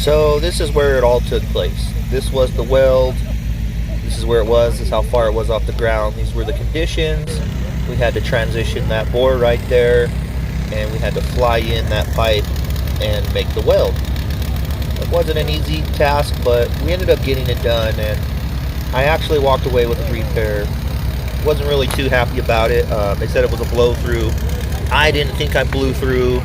So this is where it all took place. This was the weld. This is where it was. This is how far it was off the ground. These were the conditions. We had to transition that bore right there, and we had to fly in that pipe and make the weld. It wasn't an easy task, but we ended up getting it done, and I actually walked away with a repair. Wasn't really too happy about it. They said it was a blow through. I didn't think I blew through,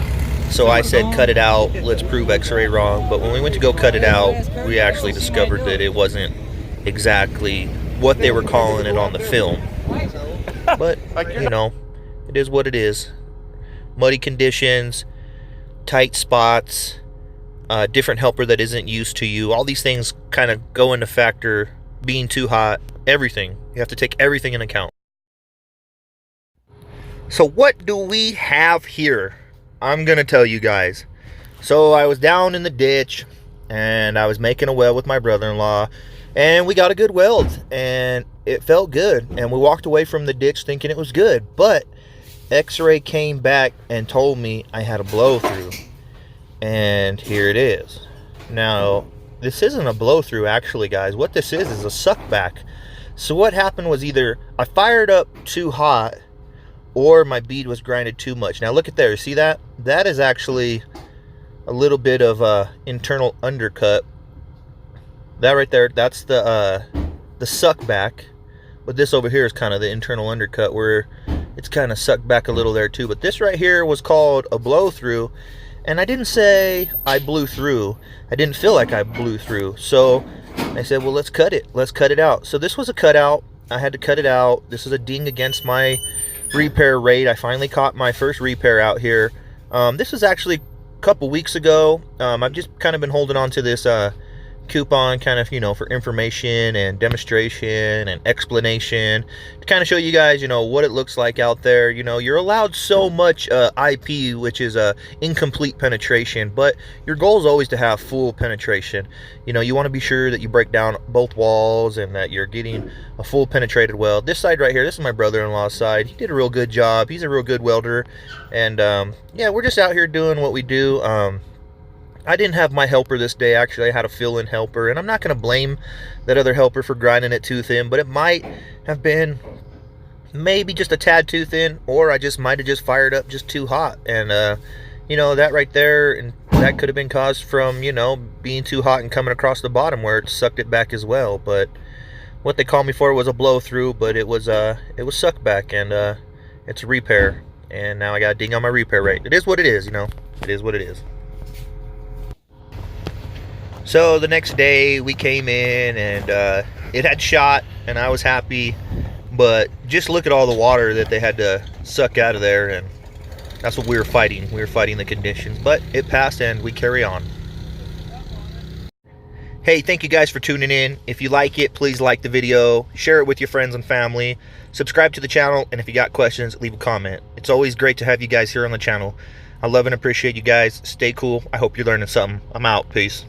so I said cut it out, let's prove X-ray wrong. But when we went to go cut it out, we actually discovered that it wasn't exactly what they were calling it on the film. But, you know, it is what it is. Muddy conditions, tight spots, different helper that isn't used to you. All these things kind of go into factor, being too hot, everything. You have to take everything into account. So what do we have here? I'm going to tell you guys. So I was down in the ditch, and I was making a weld with my brother-in-law, and we got a good weld, and it felt good, and we walked away from the ditch thinking it was good, but X-ray came back and told me I had a blow through, and here it is. Now, this isn't a blow through actually, guys. What this is a suck back. So what happened was either I fired up too hot, or my bead was grinded too much. Now look at there, see that? That is actually a little bit of internal undercut. That right there, that's the suck back. But this over here is kind of the internal undercut where it's kind of sucked back a little there too. But this right here was called a blow through. And I didn't say I blew through. I didn't feel like I blew through. So I said, well, let's cut it. Let's cut it out. So this was a cutout. I had to cut it out. This is a ding against my repair rate. I finally caught my first repair out here. This was actually a couple weeks ago. I've just kind of been holding on to this coupon kind of, you know, for information and demonstration and explanation to kind of show you guys, you know, what it looks like out there. You know, you're allowed so much IP, which is incomplete penetration, but your goal is always to have full penetration. You know, you want to be sure that you break down both walls and that you're getting a full penetrated weld. This side right here, this is my brother-in-law's side. He did a real good job. He's a real good welder, and yeah, we're just out here doing what we do. I didn't have my helper this day. Actually, I had a fill-in helper, and I'm not going to blame that other helper for grinding it too thin, but it might have been maybe just a tad too thin, or I just might have just fired up just too hot. And you know, that right there, and that could have been caused from, you know, being too hot and coming across the bottom where it sucked it back as well. But what they called me for was a blow through, but it was suck back, and it's a repair, and now I got a ding on my repair rate. It is what it is, you know. It is what it is. So the next day we came in, and it had shot, and I was happy, but just look at all the water that they had to suck out of there, and that's what we were fighting. We were fighting the conditions, but it passed, and we carry on. Hey, thank you guys for tuning in. If you like it, please like the video, share it with your friends and family, subscribe to the channel, and if you got questions, leave a comment. It's always great to have you guys here on the channel. I love and appreciate you guys. Stay cool. I hope you're learning something. I'm out. Peace.